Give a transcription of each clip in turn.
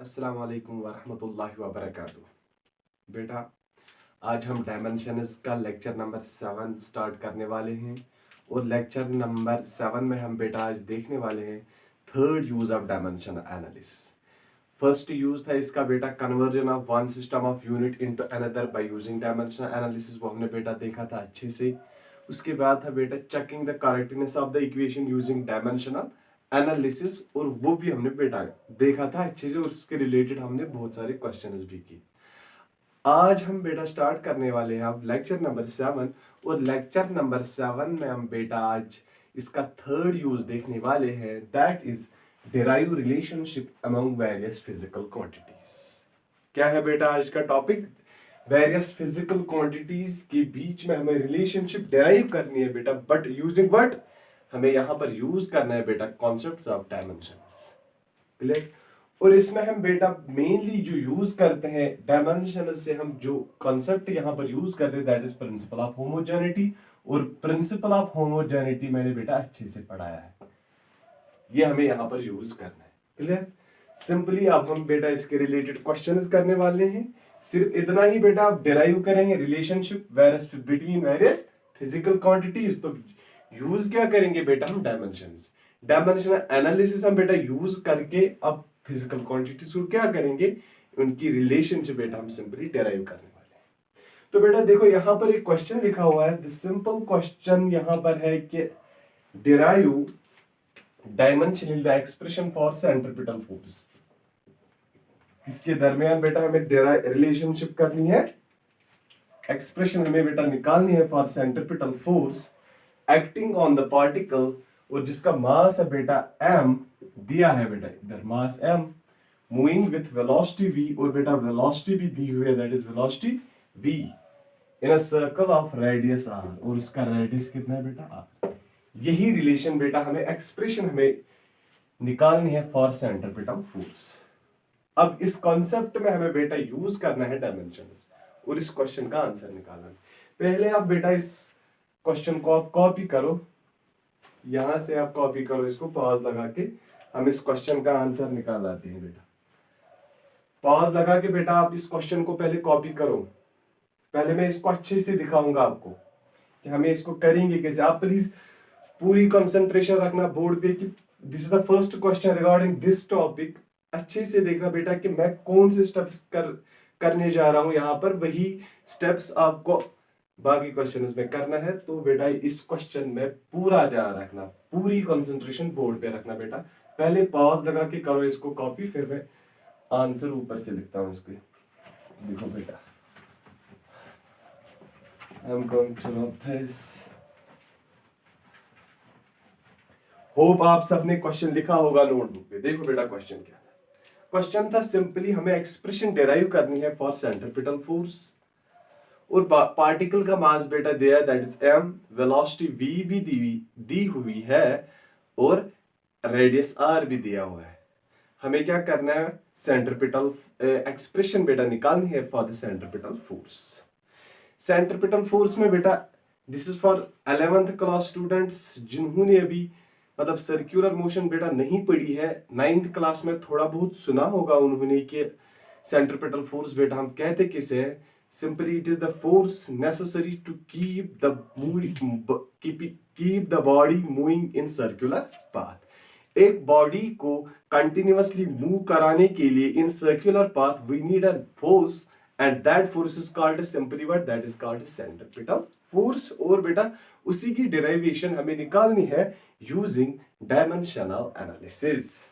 अस्सलाम वालेकुम वरहमतुल्लाहि वबरकातुह। बेटा, आज हम डायमेंशंस का लेक्चर नंबर 7 स्टार्ट करने वाले हैं और लेक्चर नंबर 7 में हम बेटा आज देखने वाले हैं third use of dimension analysis. First use था इसका बेटा conversion of one system of unit into another by using dimension analysis, वो हमने बेटा देखा था अच्छे से। उसके बाद था बेटा checking the correctness of the equation using dimensional analysis, और वो भी हमने बेटा देखा था अच्छे से और उसके रिलेटेड हमने बहुत सारे क्वेश्चंस भी किए। आज हम बेटा स्टार्ट करने वाले हैं अब लेक्चर नंबर 7, और लेक्चर नंबर 7 में हम बेटा आज इसका थर्ड यूज देखने वाले हैं, that is derive relationship among various physical quantities. क्या है बेटा आज का टॉपिक? वेरियस फिजिकल क्वांटिटीज के बीच में हमें रिलेशनशिप डिराइव करनी है बेटा, बट यूजिंग व्हाट? हमें यहां पर यूज करना है बेटा कॉन्सेप्ट्स ऑफ डायमेंशंस। क्लियर? और इसमें हम बेटा मेनली जो यूज करते हैं डायमेंशन से, हम जो कॉन्सेप्ट यहां पर यूज करते हैं that is principle of homogeneity. और प्रिंसिपल ऑफ होमोजेनिटी मैंने बेटा अच्छे से पढ़ाया है, ये हमें यहां पर यूज करना है। क्लियर? सिंपली अब हम बेटा इसके रिलेटेड क्वेश्चंस करने वाले हैं। सिर्फ इतना ही बेटा आप डिराइव करेंगे relationship between various physical quantities. तो यूज क्या करेंगे बेटा हम? डायमेंशंस। डायमेंशनल एनालिसिस हम बेटा यूज करके अब फिजिकल क्वांटिटीज को क्या करेंगे, उनकी रिलेशनशिप बेटा हम सिंपली डिराइव करने वाले हैं। तो बेटा देखो यहां पर एक क्वेश्चन लिखा हुआ है, द सिंपल क्वेश्चन यहां पर है कि derive dimension the expression for centripetal force. किसके दरमियान बेटा हमें रिलेशनशिप करनी है? एक्सप्रेशन हमें बेटा निकालनी है for centripetal force acting on the particle, और जिसका मास है बेटा m दिया है बेटा, इधर मास m moving with velocity v, और बेटा वेलोसिटी भी दी हुई है, that is velocity v in a circle of radius r, और उसका रेडियस कितना है बेटा r। यही रिलेशन बेटा हमें एक्सप्रेशन हमें निकालनी है फॉर सेंट्रीपिटल फोर्स। अब इस कॉन्सेप्ट में हमें बेटा यूज करना है डायमेंशंस और इस क्वेश्चन का आंसर निकालना है। पहले आप बेटा इस क्वेश्चन को आप कॉपी करो, यहां से आप कॉपी करो इसको, पॉज लगा के हम इस क्वेश्चन का आंसर निकाल आते हैं बेटा। पॉज लगा के बेटा आप इस क्वेश्चन को पहले कॉपी करो। पहले मैं इसको अच्छे से दिखाऊंगा आपको कि हमें इसको करेंगे कैसे। आप प्लीज पूरी कंसंट्रेशन रखना बोर्ड पे कि this is the first question regarding this topic. अच्छे से देखना बेटा कि मैं कौन से स्टेप्स करने जा रहा हूं यहां पर, वही स्टेप्स आपको बाकी क्वेश्चंस में करना है। तो बेटा इस क्वेश्चन में पूरा ध्यान रखना, पूरी कंसंट्रेशन बोर्ड पे रखना बेटा। पहले पॉज लगा के करो इसको कॉपी, फिर मैं आंसर ऊपर से लिखता हूं इसके। देखो बेटा, I am going to write this. Hope आप सबने क्वेश्चन लिखा होगा नोटबुक पे। देखो बेटा क्वेश्चन क्या था। क्वेश्चन था सिंपली हमें एक्सप्रेशन डिराइव करनी है फॉर सेंट्रीपिटल फोर्स, और पार्टिकल का मास बेटा दिया है that is m, velocity v भी दी हुई है, और रेडियस r भी दिया हुआ है। हमें क्या करना है? सेंट्रीपिटल एक्सप्रेशन बेटा निकालनी है for the centripetal force. Centripetal force में बेटा this is for 11th class students जिन्होंने अभी मतलब सर्कुलर मोशन बेटा नहीं पढ़ी है। 9th क्लास में थोड़ा बहुत सुना होगा उन्होंने कि सेंट्रीपिटल फोर्स बेटा हम कहते किसे है? Simply it is the force necessary to keep the body moving in circular path। एक बॉडी को कंटिन्यूअसली मूव कराने के लिए in circular path we need a force, and that force is called simply what? That is called centripetal force. और बेटा उसी की derivation हमें निकालनी है यूजिंग डायमेंशनल एनालिसिस।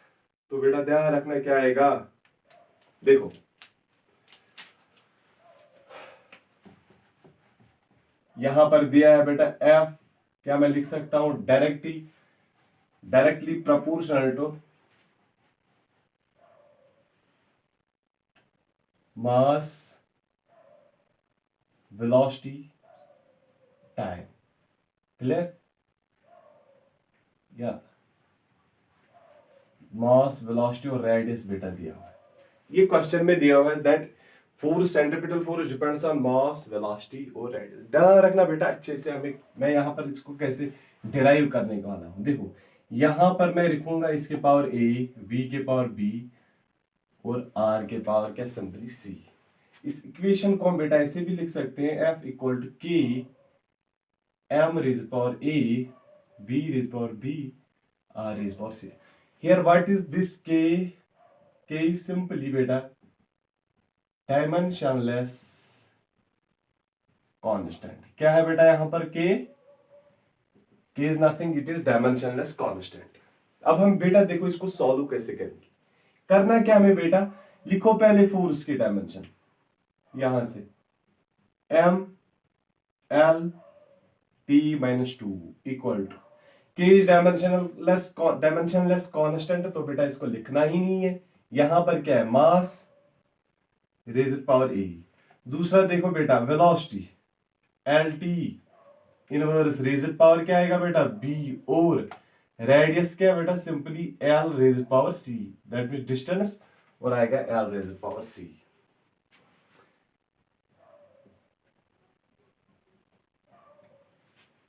तो बेटा ध्यान रखना क्या आएगा। देखो यहां पर दिया है बेटा F, क्या मैं लिख सकता हूं? Directly proportional to mass velocity time. Clear? या मास वेलोसिटी और रेडियस बेटा दिया हुआ है। ये क्वेश्चन में दिया हुआ है that force centripetal force depends on mass velocity और रेडियस। ध्यान रखना बेटा अच्छे से। हमें मैं यहां पर इसको कैसे डिराइव करने वाला हूं। देखो यहां पर मैं लिखूंगा इसके पावर a, v के पावर b, और r के पावर क्या, सिंपली c। इस इक्वेशन को हम बेटा ऐसे भी लिख सकते हैं, f equal to k m raise power a b raise power b r raise power c। Here what is this k? k is simply बेटा डायमेंशनलेस कांस्टेंट। क्या है बेटा यहां पर k? k is nothing, it is dimensionless constant. अब हम बेटा देखो इसको सॉल्व कैसे करेंगे। करना क्या हमें बेटा, लिखो पहले फोर्स की डायमेंशन, यहां से m l t minus 2 equal to k is dimensionless constant, तो बेटा इसको लिखना ही नहीं है। यहां पर क्या है, मास रेज़ पावर a। दूसरा देखो बेटा velocity lt inverse rays power क्या आएगा बेटा b, और रेडियस क्या बेटा, simply l rays power c, that means distance, और आएगा l रेज़ पावर c।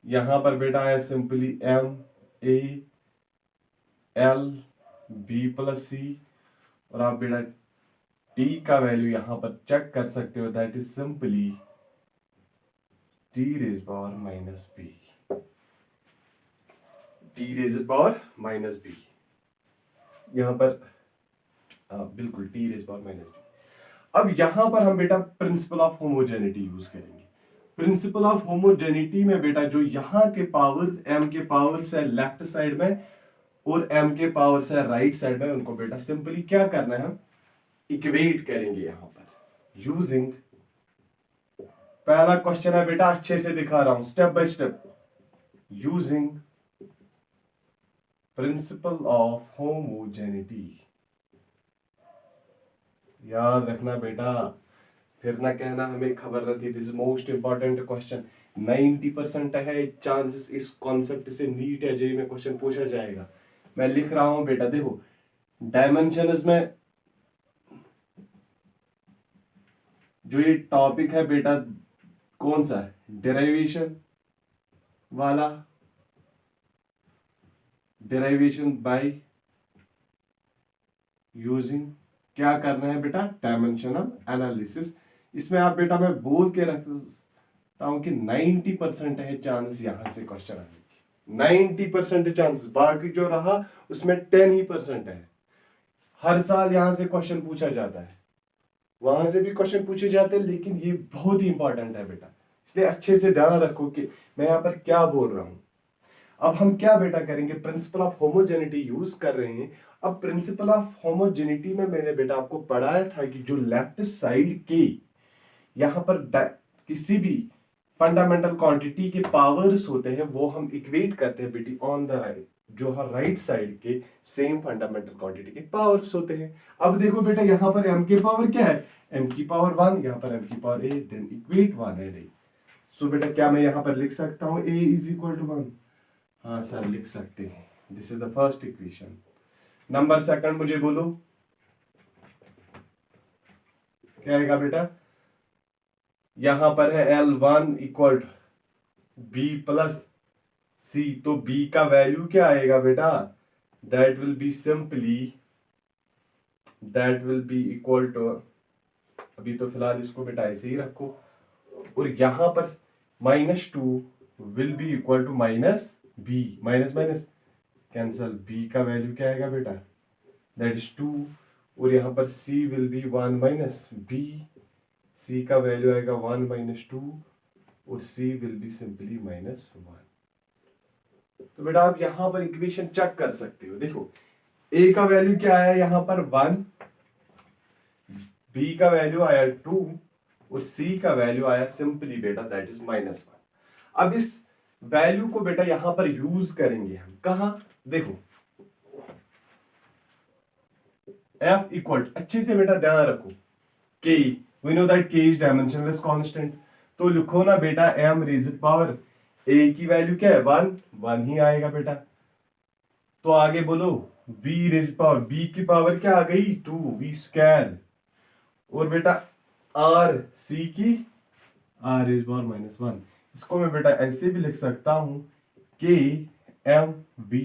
यहां पर बेटा है simply m a l b plus c, और आप बेटा t का वैल्यू यहां पर चेक कर सकते हो, that is simply t rays power minus b, t rays power minus b यहां पर बिल्कुल t rays power minus b। अब यहां पर हम बेटा प्रिंसिपल ऑफ होमोजेनिटी यूज करेंगे। प्रिंसिपल ऑफ होमोजेनिटी में बेटा जो यहाँ के पावर m के पावर से लेफ्ट साइड में और m के पावर से राइट साइड में, उनको बेटा सिंपली क्या करना है, हम इक्वेट करेंगे यहां पर यूजिंग, पहला क्वेश्चन है बेटा अच्छे से दिखा रहा हूं step by step, using principle of homogeneity. याद रखना बेटा, फिर ना कहना हमें खबर नहीं थी। दिस मोस्ट इंपॉर्टेंट क्वेश्चन, 90% है चांसेस इस कॉन्सेप्ट से नीट या जेईई में क्वेश्चन पूछा जाएगा। मैं लिख रहा हूं बेटा, देखो डायमेंशंस में जो ये टॉपिक है बेटा कौन सा है, डेरिवेशन वाला, डेरिवेशन बाय यूजिंग, क्या करना है बेटा, डायमेंशनल एनालिसिस। इसमें आप बेटा मैं बोल के रखता हूं कि 90% है चांस यहां से क्वेश्चन आने की, 90% चांस, बाकी जो रहा उसमें 10% है। हर साल यहां से क्वेश्चन पूछा जाता है, वहां से भी क्वेश्चन पूछे जाते हैं, लेकिन ये बहुत ही इंपॉर्टेंट है बेटा, इसलिए अच्छे से ध्यान रखो कि मैं यहाँ पर क्या बोल रहा हूं। अब हम क्या बेटा करेंगे, प्रिंसिपल ऑफ होमोजेनिटी यूज कर रहे हैं। अब प्रिंसिपल ऑफ होमोजेनिटी में मैंने बेटा आपको पढ़ाया था कि जो लेफ्ट साइड के यहाँ पर किसी भी फंडामेंटल क्वांटिटी के पावर्स होते हैं वो हम इक्वेट करते हैं बेटी ऑन द राइट, जो है राइट साइड के सेम फंडामेंटल क्वांटिटी के पावर्स होते हैं। अब देखो बेटा यहाँ पर m के पावर क्या है, m की पावर 1, यहाँ पर m की power a, then equate 1 and a। So बेटा क्या मैं यहाँ पर लिख सकता हूँ a इज इक्वल टू 1? हाँ सर लिख सकते हैं। This is the first equation. Number second मुझे बोलो क्या आएगा बेटा, यहां पर है L1 equal to B plus C, तो B का वैल्यू क्या आएगा बेटा, that will be simply, that will be equal to, अभी तो फिलहाल इसको बेटा ऐसे ही रखो, और यहां पर -2 will be equal to minus B, minus minus cancel, B का वैल्यू क्या आएगा बेटा, दैट इज 2, और यहां पर C will be 1 minus B, C का वैल्यू आएगा 1 माइनस 2, और C विल बी सिंपली -1। तो बेटा आप यहां पर इक्वेशन चेक कर सकते हो, देखो A का वैल्यू क्या आया यहां पर 1, B का वैल्यू आया 2, और C का वैल्यू आया सिंपली बेटा दैट इज -1। अब इस वैल्यू को बेटा यहां पर यूज करेंगे हम कहा, देखो F इक्वल, अच्छे से बेटा ध्यान रखो, K, we know that K is dimensionless constant, तो लिखो ना बेटा m रेज़ पावर A की वैल्यू क्या है 1, 1 ही आएगा बेटा। तो आगे बोलो V रेज़ पावर, B की पावर क्या आ गई 2, V स्क्वायर, और बेटा R C की R रेज़ पावर -1। इसको मैं बेटा ऐसे भी लिख सकता हूं K m V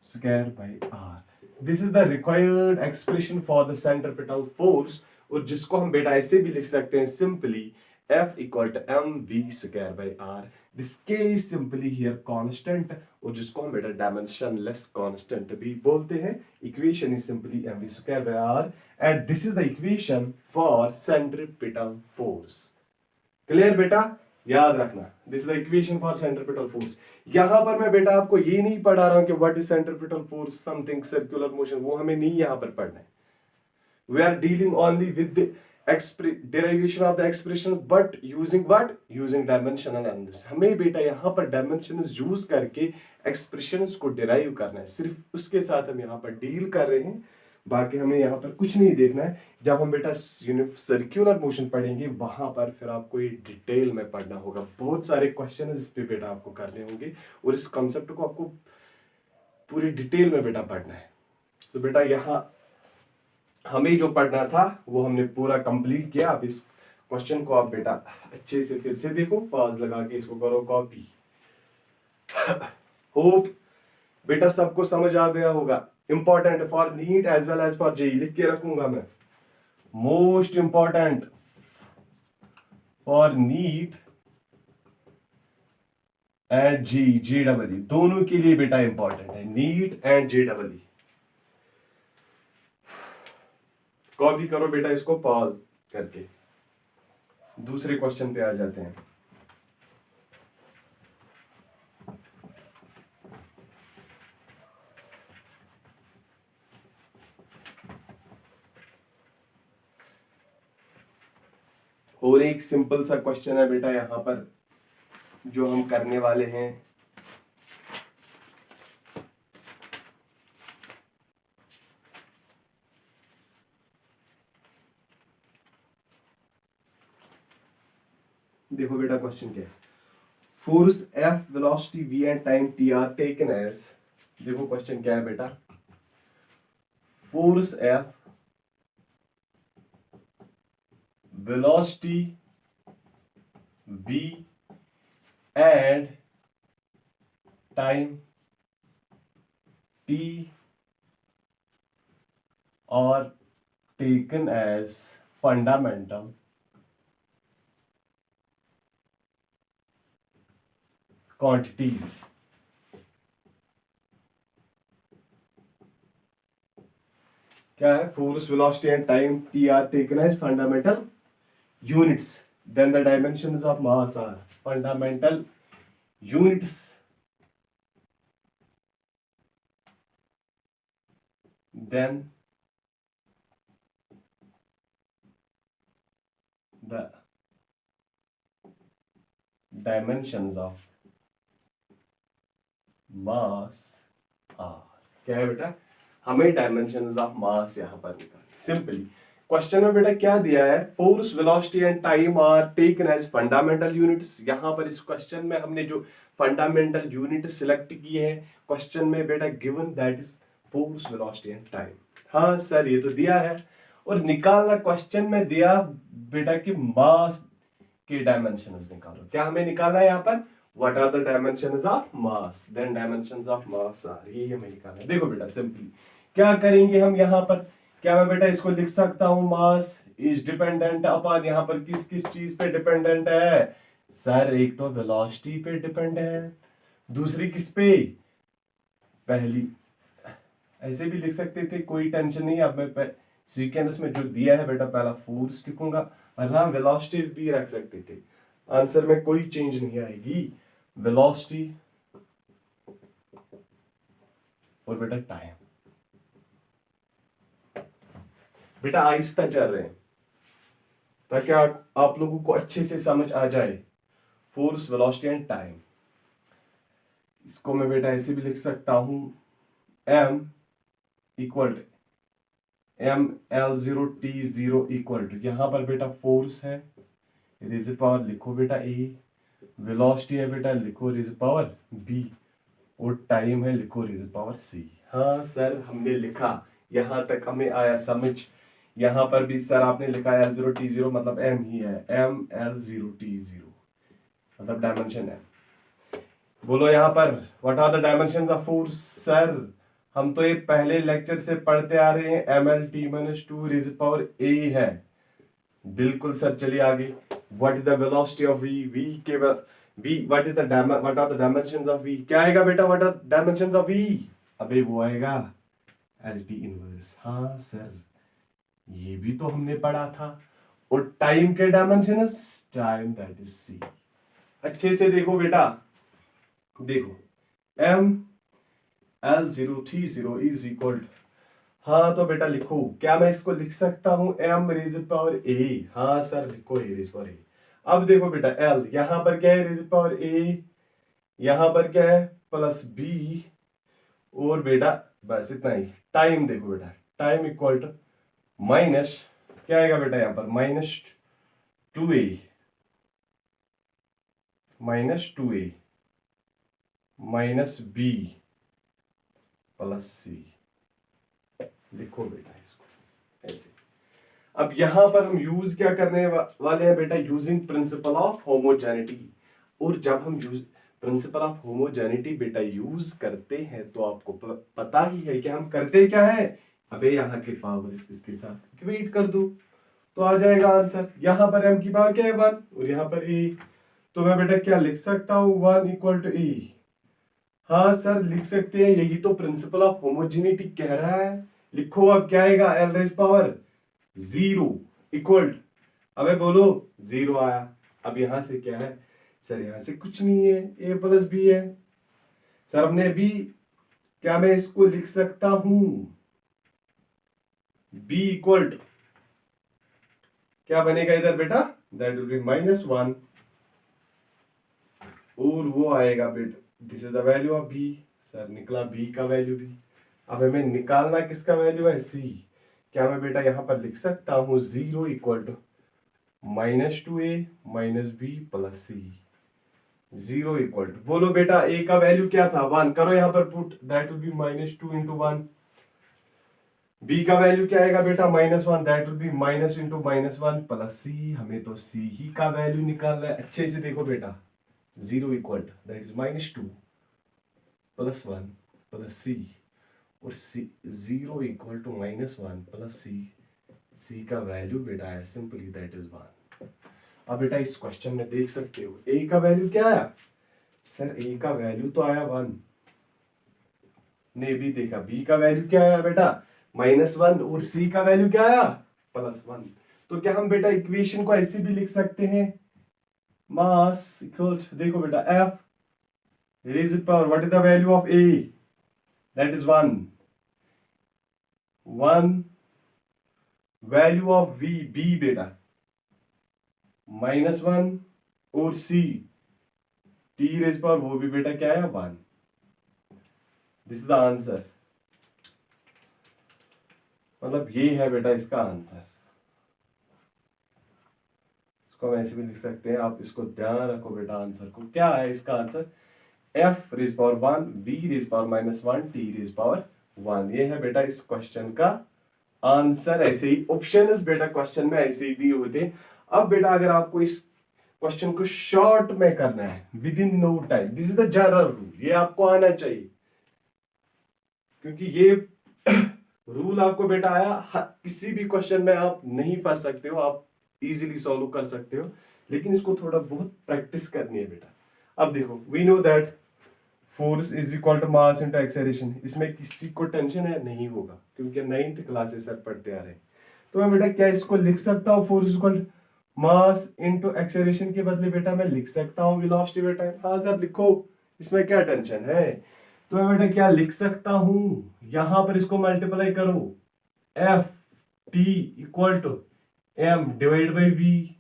square by R। This is the required expression for the centripetal force, और जिसको हम बेटा ऐसे भी लिख सकते हैं simply F equal to m v square by r, this k is simply here constant, और जिसको हम बेटा डायमेंशनलेस कांस्टेंट भी बोलते हैं। Equation is simply m v square by r, and this is the equation for centripetal force. Clear बेटा, याद रखना, this is the equation for centripetal force. यहां पर मैं बेटा आपको ये नहीं पढ़ा रहा हूं कि what is centripetal force, something circular motion, वो हमें नहीं यहां पर पढ़ना है। We are dealing only with the derivation of the expression, but using what, using dimensional analysis। हमें बेटा यहाँ पर dimensions यूज करके expressions को derive करना है, सिर्फ उसके साथ हम यहाँ पर डील कर रहे हैं, बाकी हमें यहाँ पर कुछ नहीं देखना है। जब हम बेटा सर्क्यूलर मोशन पढ़ेंगे वहां पर फिर आपको ये डिटेल में पढ़ना होगा, बहुत सारे क्वेश्चन इस पे बेटा आपको करने होंगे, और इस कॉन्सेप्ट को आपको पूरी डिटेल में बेटा पढ़ना है। तो बेटा यहाँ हमें जो पढ़ना था वो हमने पूरा कंप्लीट किया। अब इस क्वेश्चन को आप बेटा अच्छे से फिर से देखो, पॉज लगा के इसको करो कॉपी। होप बेटा सबको समझ आ गया होगा। Important for NEET as well as for JEE, लिख के रखूंगा मैं, most important for NEET and जेडबलई, दोनों के लिए बेटा इंपॉर्टेंट है, नीट एंड जेडबलई। कॉपी करो बेटा इसको पॉज करके, दूसरे क्वेश्चन पे आ जाते हैं। और एक सिंपल सा क्वेश्चन है बेटा यहां पर जो हम करने वाले हैं। देखो बेटा क्वेश्चन क्या है, force F, velocity V and time T are taken as, देखो क्वेश्चन क्या है बेटा, force F, velocity V and time T are taken as fundamental quantities। क्या है, force, velocity and time T are taken as fundamental units, then the dimensions of mass are fundamental units, then the dimensions of mass are, क्या है बेटा, हमें dimensions of मास यहां पर निकालना। Simply question में बेटा क्या दिया है, force, velocity and time are taken as fundamental units. यहां पर इस क्वेश्चन में हमने जो फंडामेंटल यूनिट सिलेक्ट किए हैं, क्वेश्चन में बेटा given that is force, velocity and time. हाँ सर ये तो दिया है, और निकालना क्वेश्चन में दिया बेटा कि मास के डायमेंशंस निकालो। क्या हमें निकालना है यहाँ पर, what are the dimensions of mass, then dimensions of mass are, ये हमें निकालना है। देखो बेटा सिंपली क्या करेंगे हम यहाँ पर, क्या मैं बेटा इसको लिख सकता हूं, मास इज डिपेंडेंट अपॉन, यहाँ पर किस किस चीज पे डिपेंडेंट है सर, एक तो वेलोसिटी पे डिपेंड है, दूसरी किस पे, पहली ऐसे भी लिख सकते थे, कोई टेंशन नहीं। अब मैं सीक्वेंस में जो दिया है बेटा पहला फोर्स लिखूंगा, वरना वेलोसिटी भी रख सकते थे, आंसर में कोई चेंज नहीं आएगी। वेलोसिटी और बेटा टाइम, बेटा आहिस्ता चल रहे हैं ताकि आप लोगों को अच्छे से समझ आ जाए। फोर्स, वेलोसिटी एंड टाइम, इसको मैं बेटा ऐसे भी लिख सकता हूं, m equal to mL0T0 equal to, यहां पर बेटा फोर्स है, रेज़ पावर लिखो बेटा a, वेलोसिटी है बेटा लिखो रेज़ पावर b, और टाइम है लिखो रेज़ पावर c। हाँ सर हमने लिखा, यहां तक हमें आया समझ। यहां पर भी सर आपने लिखा है L0T0 मतलब m ही है, mL0T0 मतलब डायमेंशन है। बोलो यहां पर what are the dimensions of force sir, हम तो ये पहले लेक्चर से पढ़ते आ रहे हैं, ml-t-2 रेज़ पावर a है। बिल्कुल सर, चलिए आगे। What is the velocity of v? v के v what is the what are the dimensions of v? क्या आएगा बेटा, what are dimensions of v? अबे वो आएगा lt इनवर्स। हाँ सर, ये भी तो हमने पढ़ा था। और टाइम के dimensions, time that is c। अच्छे से देखो बेटा, देखो m l0 t0 is equal. हाँ तो बेटा लिखो, क्या मैं इसको लिख सकता हूं m रेज़ पावर a? हाँ सर लिखो a रेज़ पावर a। अब देखो बेटा l, यहां पर क्या है रेज़ पावर a, यहां पर क्या है प्लस b, और बेटा बस इतना ही। टाइम देखो बेटा, टाइम इक्वल टू माइनस, क्या आएगा बेटा यहां पर -2a, -2a minus b plus c। लिखो बेटा इसको ऐसे। अब यहां पर हम यूज क्या करने वाले हैं बेटा, यूजिंग प्रिंसिपल ऑफ होमोजेनिटी। और जब हम यूज प्रिंसिपल ऑफ होमोजेनिटी बेटा यूज करते हैं तो आपको पता ही है कि हम करते क्या है। अबे यहाँ के पावर इसके साथ इक्वेट कर दो तो आ जाएगा आंसर। यहाँ पर m की पावर क्या है 1, और यहाँ पर a, तो मैं बेटा क्या लिख सकता हूँ 1 इक्वल टू a। हाँ सर लिख सकते हैं, यही तो प्रिंसिपल ऑफ होमोजेनिटी कह रहा है। लिखो अब क्या आएगा, l रेज़ पावर 0 इक्वल, अबे बोलो 0 आया। अब यहां से क्या है सर, यहां से कुछ नहीं है, a प्लस बी है। सर हमने b, क्या मैं इसको लिख सकता हूं b इक्वल टू, क्या बनेगा इधर बेटा, दैट विल बी -1, और वो आएगा बेटा, this is the value of b। Sir निकला b का वैल्यू भी। अब हमें निकालना किसका वैल्यू है, c। क्या मैं बेटा यहां पर लिख सकता हूं 0 equal to -2a minus b plus c। 0 equal to, बोलो बेटा a का वैल्यू क्या था 1, करो यहां पर put, that will B -2 into 1। b का वैल्यू क्या आएगा बेटा -1, that will B minus into -1 plus c। हमें तो c ही का वैल्यू निकालना है। अच्छे से देखो बेटा, 0 equal to that is -2 plus 1 plus c, और c 0 equal to -1 plus c का वैल्यू बेटा है सिंपली दैट इज 1। अब बेटा इस क्वेश्चन में देख सकते हो a का वैल्यू क्या आया, सर a का वैल्यू तो आया 1। ने भी देखा b का वैल्यू क्या आया बेटा -1, और c का वैल्यू क्या आया +1। तो क्या हम बेटा इक्वेशन को ऐसे भी लिख सकते हैं, मास इक्वल, देखो बेटा f rays power, what is the value of a, that is 1, value of v, b बेटा -1, और c t रेज़ पावर, वो भी बेटा क्या है 1। दिस इज द आंसर, मतलब ये है बेटा इसका आंसर। इसको हम ऐसे भी लिख सकते हैं, आप इसको ध्यान रखो बेटा। आंसर को क्या है इसका answer, f rays power 1, v rays power -1, t rays power 1। ये है बेटा इस क्वेश्चन का आंसर। ऐसे ही ऑप्शंस बेटा क्वेश्चन में ऐसे ही दिए होते हैं। अब बेटा अगर आपको इस क्वेश्चन को शॉर्ट में करना है within no time, this is the general rule, ये आपको आना चाहिए, क्योंकि ये रूल आपको बेटा आया, किसी भी क्वेश्चन में आप नहीं फंस सकते हो, आप इजीली सॉल्व कर सकते हो, लेकिन इसको थोड़ा बहुत प्रैक्टिस करनी है बेटा। अब देखो, we know that force is equal to mass into acceleration. इसमें किसी को टेंशन है नहीं होगा, क्योंकि 9th क्लास से सर पढ़ते आ रहे हैं। तो मैं बेटा क्या इसको लिख सकता हूँ, force equal to mass into acceleration के बदले बेटा मैं लिख सकता हूँ वेलोसिटी बेटा। हाँ सर लिखो, इसमें क्या टेंशन है। तो मैं बेटा क्या लिख सकता हूं, यहां पर इसको मल्टीप्लाई करो, f t equal to m divide by v.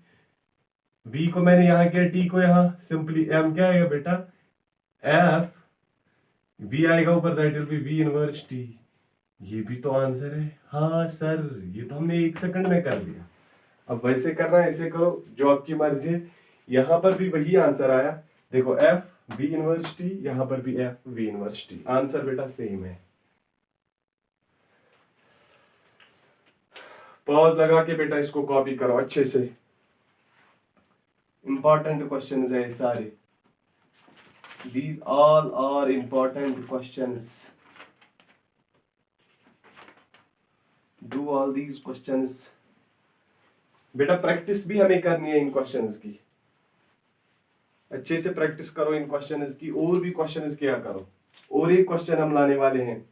V को मैंने यहां किया, टी को यहां, सिंपली एम क्या आएगा बेटा एफ, वी आएगा ऊपर, that will be v inverse t. ये भी तो आंसर है। हाँ सर ये तो हमने 1 सेकंड में कर लिया। अब वैसे करना है ऐसे करो, जो आपकी मर्जी है। यहां पर भी वही आंसर आया, देखो एफ वी इनवर्स टी, यहां पर भी f v inverse t, answer बेटा सेम है। पॉज लगा के बेटा इसको कॉपी करो अच्छे से, इंपॉर्टेंट क्वेश्चंस है सारे, these all are important questions. Do all these questions. बेटा प्रैक्टिस भी हमें करनी है इन क्वेश्चंस की, अच्छे से प्रैक्टिस करो इन क्वेश्चंस की, और भी क्वेश्चंस किया करो। और एक क्वेश्चन हम लाने वाले हैं,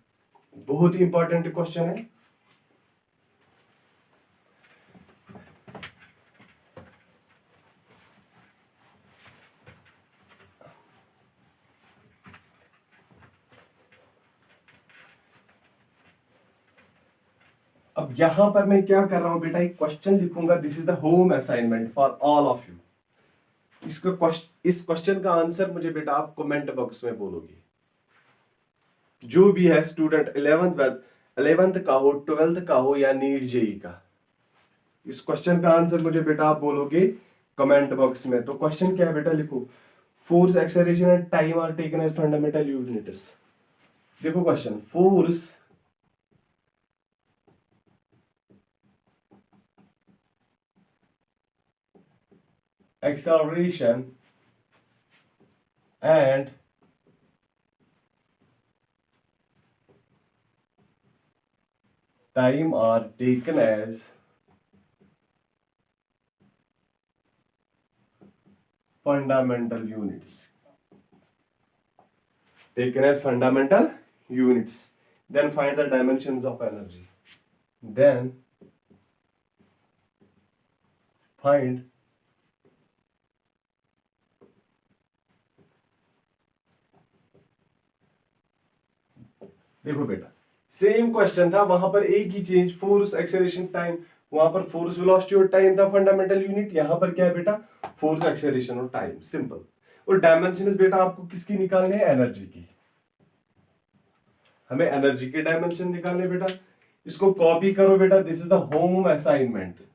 बहुत ही इंपॉर्टेंट क्वेश्चन है। अब यहां पर मैं क्या कर रहा हूं बेटा, एक क्वेश्चन लिखूंगा। This is the home assignment for all of you. इस क्वेश्चन का आंसर मुझे बेटा आप कमेंट बॉक्स में बोलोगे। जो भी है स्टूडेंट, 11th का हो, 12th का हो या नीट जेई का, इस क्वेश्चन का आंसर मुझे बेटा आप बोलोगे कमेंट बॉक्स में। तो क्वेश्चन क्या है बेटा, लिखो। Force, acceleration and time are taken as fundamental units. देखो question, force, acceleration and time are taken as fundamental units. Taken as fundamental units. Then find the dimensions of energy. Then find देखो बेटा, same question था, वहां पर एक ही change, force, acceleration, time. वहां पर force, velocity और टाइम था फंडामेंटल यूनिट, यहां पर क्या है बेटा, फोर्स, एक्सेलरेशन और टाइम, सिंपल। और डायमेंशन बेटा आपको किसकी निकालने हैं, एनर्जी की। हमें एनर्जी के डायमेंशन निकालने बेटा। इसको कॉपी करो बेटा, this is the home assignment.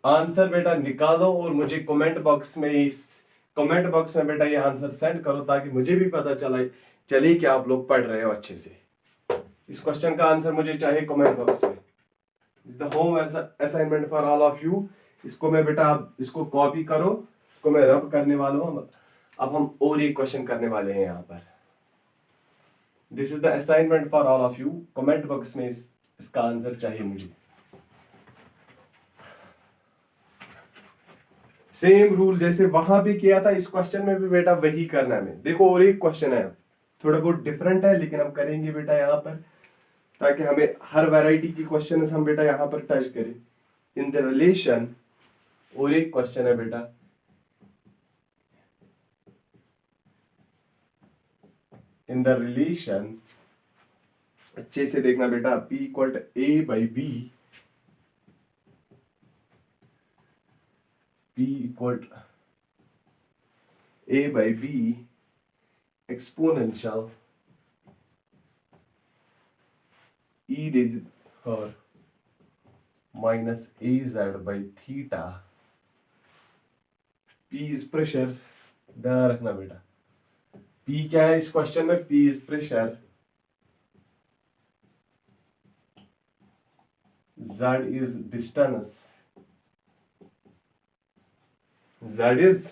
Answer बेटा निकालो और मुझे कमेंट बॉक्स में बेटा ये आंसर सेंड करो, ताकि मुझे भी पता चले कि आप लोग पढ़ रहे हो अच्छे से। इस क्वेश्चन का आंसर मुझे चाहिए कमेंट बॉक्स में। The home assignment for all of you. इसको मैं बेटा, आप इसको कॉपी करो, इसको मैं रब करने वाला हूं। अब हम और एक क्वेश्चन करने वाले हैं यहाँ पर। This is the assignment for all of you. Comment box में इसका आंसर चाहिए मुझे। सेम रूल जैसे वहां भी किया था, इस क्वेश्चन में भी बेटा वही करना है। देखो और एक क्वेश्चन है, थोड़ा बहुत डिफरेंट है, लेकिन हम करेंगे बेटा यहाँ पर, ताकि हमें हर वैरायटी की क्वेश्चन हम बेटा यहाँ पर टच करें। इन द रिलेशन, और एक क्वेश्चन है बेटा, इन द रिलेशन, अच्छे से देखना बेटा, P equal A by B, P equal A by B exponential e raised power minus az by theta। P is pressure, ध्यान रखना बेटा। P क्या है इस क्वेश्चन में, P is pressure, Z is distance, Z is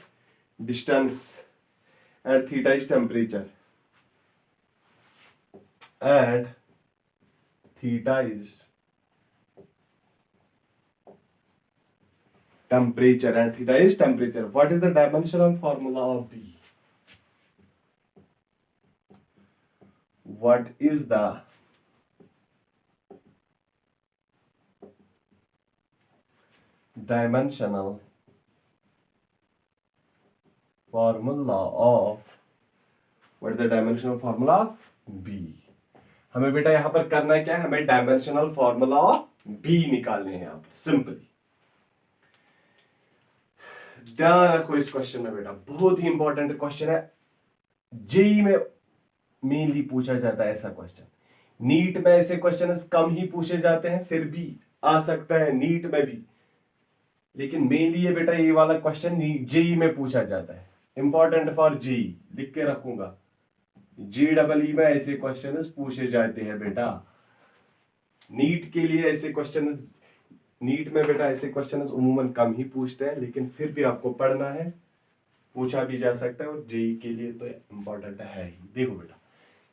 distance and theta is temperature, and theta is temperature, and theta is temperature. What is the dimensional formula of B? What is the dimensional formula of, what is the dimensional formula of B? हमें बेटा यहां पर करना है क्या है, हमें dimensional formula of B निकालने हैं यहाँ पर, सिंपली। ध्यान रखो इस क्वेश्चन में बेटा, बहुत ही इंपॉर्टेंट क्वेश्चन है। जेई में मेनली पूछा जाता है ऐसा क्वेश्चन। नीट में ऐसे क्वेश्चन कम ही पूछे जाते हैं, फिर भी आ सकता है नीट में भी, लेकिन मेनली ये बेटा ये वाला क्वेश्चन जेई में पूछा जाता है। इंपॉर्टेंट फॉर जेई लिख के रखूंगा, JEE में ऐसे क्वेश्चन पूछे जाते हैं बेटा। नीट के लिए ऐसे क्वेश्चन, नीट में बेटा ऐसे क्वेश्चन उमूमन कम ही पूछते हैं, लेकिन फिर भी आपको पढ़ना है, पूछा भी जा सकता है और जेई के लिए तो इम्पोर्टेंट है ही। देखो बेटा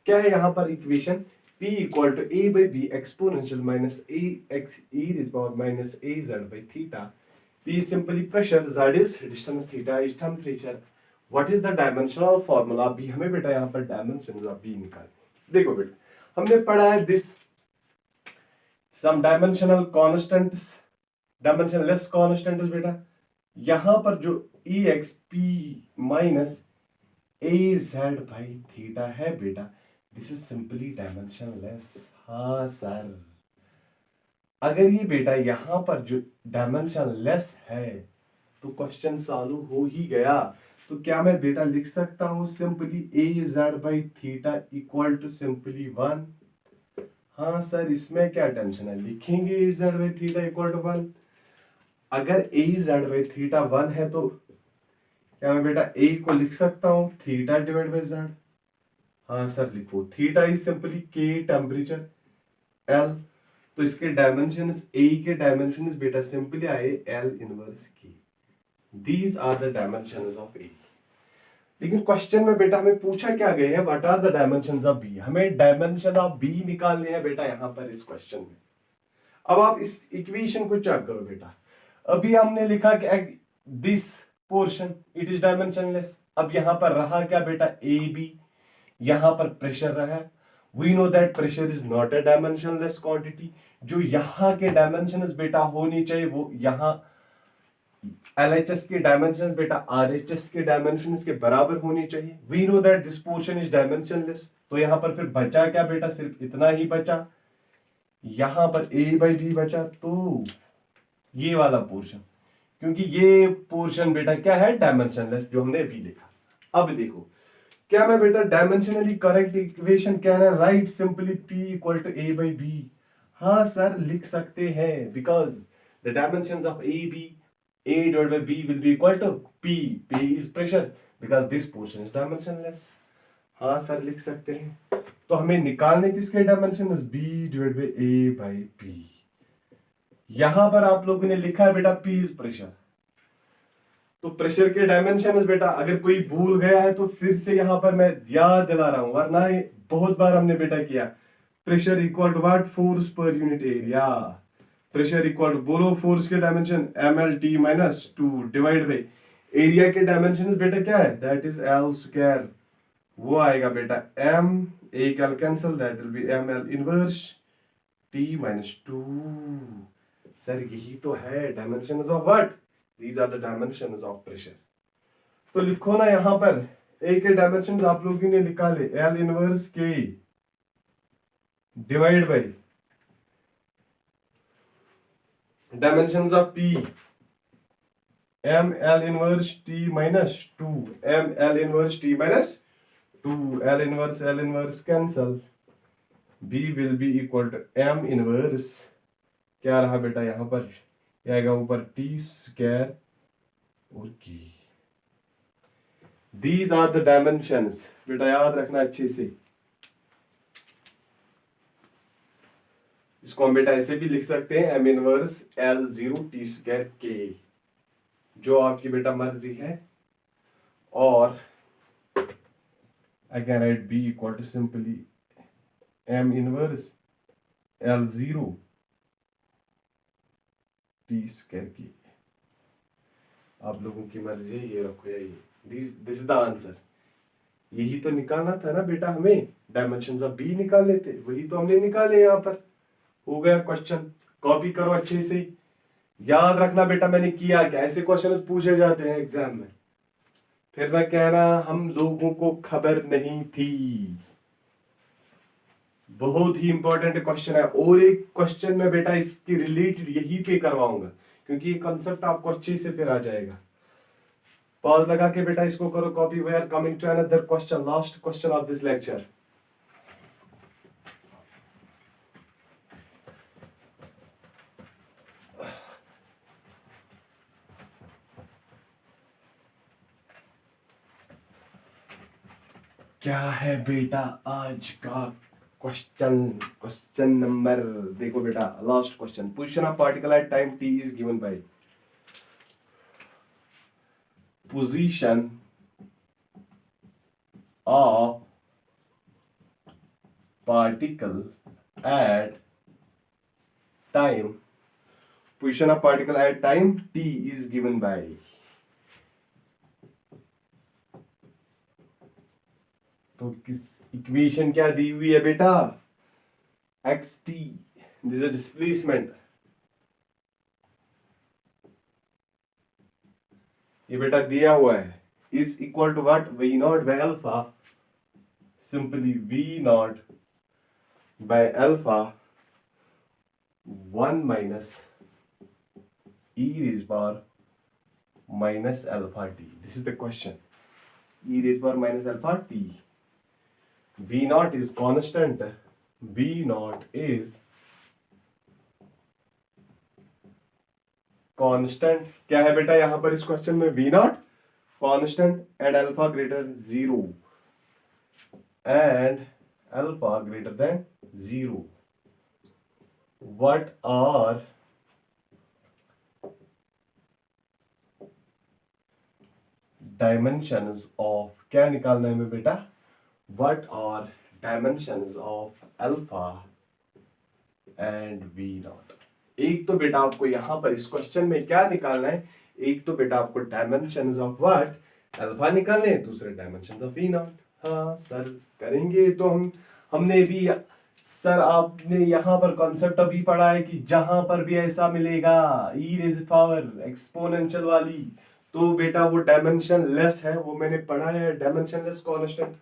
क्या है यहाँ पर equation, P equal to a by b exponential minus a x e is power minus a z by theta. P is simply pressure, Z is distance, theta is temperature. What is the dimensional formula? अभी हमें बेटा यहाँ पर dimensions अभी निकालने। देखो बेटा हमने पढ़ा है this some dimensional constants, dimensionless constants बेटा। यहाँ पर जो EXP minus AZ by theta है बेटा, दिस इज सिंपली डायमेंशनलेस। हाँ सर, अगर ये बेटा यहाँ पर जो डायमेंशनलेस है तो क्वेश्चन चालू हो ही गया। तो क्या मैं बेटा लिख सकता हूँ simply AZ by theta equal to simply 1। हाँ सर, इसमें क्या टेंशन है, लिखेंगे AZ by theta equal to 1। अगर AZ बाई थीटा 1 है तो क्या मैं बेटा A को लिख सकता हूँ थीटा डिवाइड बाई Z। हाँ सर लिखो, theta is simply K temperature, L तो इसके डायमेंशंस A के डायमेंशंस बेटा सिंपली आए L inverse K। These are the dimensions of A। लेकिन क्वेश्चन में बेटा हमें पूछा क्या गया है, what are the dimensions of B। हमें डायमेंशन ऑफ B निकालने हैं बेटा यहाँ पर इस क्वेश्चन में। अब आप इस इक्वेशन को चेक करो बेटा, अभी हमने लिखा कि this portion it is dimensionless. अब यहाँ पर रहा क्या बेटा AB, यहाँ पर प्रेशर रहा। We know that pressure is not a dimensionless quantity. जो यहाँ के डायमेंशंस बेटा होनी चाहिए वो यहाँ LHS के डायमेंशंस बेटा RHS के डायमेंशंस के बराबर होनी चाहिए। We know that this portion is dimensionless. तो यहाँ पर फिर बचा क्या बेटा, सिर्फ इतना ही बचा, यहाँ पर A बाई बी बचा, तो ये वाला पोर्शन, क्योंकि ये पोर्शन बेटा क्या है डायमेंशनलेस जो हमने अभी देखा। अब देखो क्या मैं बेटा डायमेंशनली करेक्ट इक्वेशन क्या है, write simply P equal to A by b. हाँ सर लिख सकते हैं, because the dimensions of AB A divided by B will be equal to P. P is pressure because this portion is dimensionless. हाँ sir लिख सकते हैं। तो हमें निकालने किसके dimension, B divided by A by B। यहां पर आप लोगों ने लिखा है बेटा P is pressure, तो प्रेशर के डायमेंशन बेटा अगर कोई भूल गया है तो फिर से यहां पर मैं याद दिला रहा हूं, वरना बहुत बार हमने बेटा किया। Pressure equal to what, force पर unit area. Pressure equal to, बोलो फोर्स के dimension mLT minus 2 divide by area के डायमेंशन बेटा क्या है, दैट इज L स्क्वायर। वो आएगा बेटा m, एक L cancel, that will be mL inverse T minus 2। Sir यही तो है dimensions of what, these are the dimensions of pressure. तो लिखो ना यहां पर A के डायमेंशंस आप लोगों ने निकाले, L inverse K divide by dimensions of P m L inverse T minus 2, m L inverse T minus 2, L inverse cancel, B will be equal to m inverse क्या रहा बेटा यहाँ पर, क्या आएगा ऊपर T square और K। These are the dimensions बेटा याद रखना अच्छे से। इसको हम बेटा ऐसे भी लिख सकते हैं m inverse L0 T square K, जो आपकी बेटा मर्जी है। और I can write B equal to simply m inverse L0 T square K। आप लोगों की मर्जी है, ये रखो या ये, दिस इज द आंसर। यही तो निकालना था ना बेटा हमें, डायमेंशंस ऑफ B निकालने थे, वही तो हमने निकाले। यहाँ पर हो गया क्वेश्चन, कॉपी करो अच्छे से। याद रखना बेटा मैंने किया क्या, ऐसे क्वेश्चन पूछे जाते हैं एग्जाम में, फिर ना कहना हम लोगों को खबर नहीं थी। बहुत ही इंपॉर्टेंट क्वेश्चन है, और एक क्वेश्चन में बेटा इसके रिलेटेड यही पे करवाऊंगा, क्योंकि ये कंसेप्ट आपको अच्छे से फिर आ जाएगा। पॉज लगा के बेटा इसको करो copy. We are coming to another question, last question of this lecture. क्या है बेटा आज का क्वेश्चन नंबर, देखो बेटा last question, position of particle at time t is given by, position of particle at time, position of particle at time t is given by, तो किस equation क्या दी हुई है बेटा, xt, दिस इज डिस्प्लेसमेंट, ये बेटा दिया हुआ है, is equal to what, v naught by alpha, simply v naught by alpha 1 minus e raised power minus alpha t. This is the question. E raised power minus alpha t. V naught is constant. V naught is constant. क्या है बेटा यहां पर इस question में, V naught constant and alpha greater 0 and alpha greater than 0. What are dimensions of, क्या निकालना है हमें बेटा, what are dimensions of alpha and v naught. एक तो बेटा आपको यहां पर इस क्वेश्चन में क्या निकालना है, एक तो बेटा आपको dimensions of what अल्फा निकालने हैं, दूसरे dimensions of v naught. हाँ सर करेंगे, तो हमने भी सर, आपने यहां पर कॉन्सेप्ट अभी पढ़ा है कि जहां पर भी ऐसा मिलेगा e रेज़ पावर एक्सपोनेंशियल वाली, तो बेटा वो डायमेंशन लेस है, वो मैंने पढ़ा है, डायमेंशन लेस कांस्टेंट.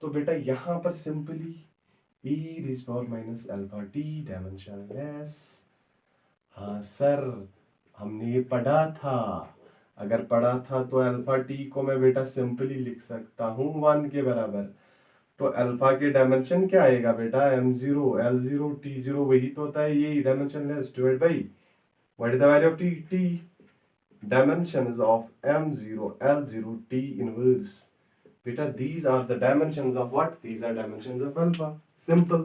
तो बेटा यहां पर simply e raise power minus alpha t dimension less. हाँ सर हमने ये पढ़ा था, अगर पढ़ा था तो अल्फा t को मैं बेटा सिंपली लिख सकता हूं 1 के बराबर. तो अल्फा के डायमेंशन क्या आएगा बेटा, m0 l0 t0, वही तो होता है ये dimension less divide by what is the value of t, dimensions of m0 l0 t inverse. Beta, these are the dimensions of what, these are dimensions of alpha. Simple.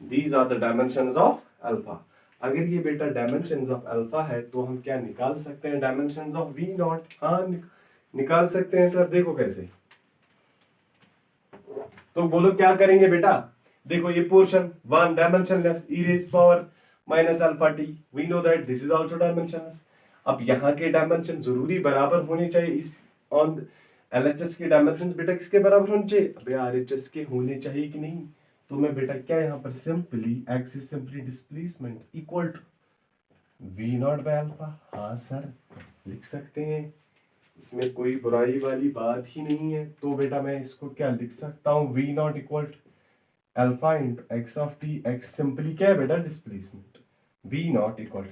These are the dimensions of alpha. अगर ये बेटा dimensions of alpha है तो हम क्या निकाल सकते हैं, dimensions of v naught. हाँ निकाल सकते हैं सर, देखो कैसे, तो बोलो क्या करेंगे बेटा, देखो ये portion 1 dimensionless e raise power minus alpha t, we know that this is also dimensionless. अब यहाँ के डायमेंशन जरूरी बराबर होने चाहिए, इस ऑन एलएचएस के डायमेंशन बेटा किसके बराबर होने चाहिए, अबे आरएचएस के होने चाहिए कि नहीं. तो मैं बेटा क्या यहाँ पर simply x is simply displacement equal to v naught by alpha. हाँ सर लिख सकते हैं, इसमें कोई बुराई वाली बात ही नहीं है. तो बेटा मैं इसको क्या लिख सकता हूँ, v naught equal to alpha into x of t. X simply क्या है बेटा, displacement. V naught equal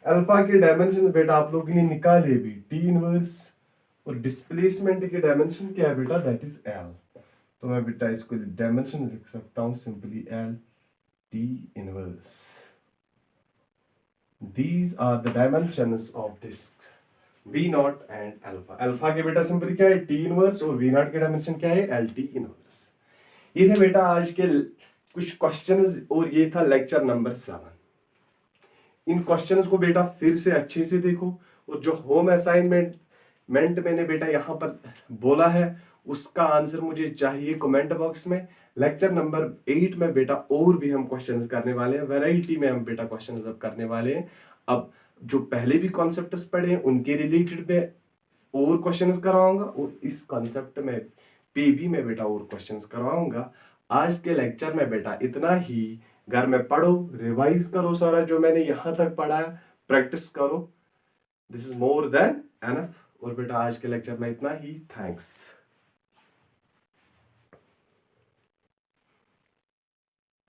alpha के डायमेंशन बेटा आप लोगों ने निकाले भी, टी इनवर्स, और डिस्प्लेसमेंट के डायमेंशन क्या है बेटा, दैट इज एल. तो मैं बेटा इसको डायमेंशन लिख सकता हूं simply l t inverse. These are the dimensions of this v naught and alpha. Alpha के बेटा सिंपली क्या है, टी इनवर्स, और वी नॉट के डायमेंशन क्या है, एल टी इनवर्स. ये थे बेटा आज के कुछ क्वेश्चंस, और ये था लेक्चर नंबर 7. इन क्वेश्चंस को बेटा फिर से अच्छे से देखो, और जो होम असाइनमेंट मैंने बेटा यहाँ पर बोला है उसका आंसर मुझे चाहिए कमेंट बॉक्स में. लेक्चर नंबर 8 में बेटा और भी हम क्वेश्चंस करने वाले हैं, वैरायटी में हम बेटा क्वेश्चंस अब करने वाले हैं. अब जो पहले भी कॉन्सेप्ट्स पढ़े हैं उनके रिलेटेड में और क्वेश्चंस करवाऊंगा, और इस कॉन्सेप्ट में पे भी मैं बेटा और क्वेश्चंस करवाऊंगा. आज के लेक्चर में बेटा इतना ही. घर में पढ़ो, रिवाइज करो सारा जो मैंने यहाँ तक पढ़ा है, प्रैक्टिस करो. This is more than enough. और बेटा आज के लेक्चर में इतना ही. थैंक्स.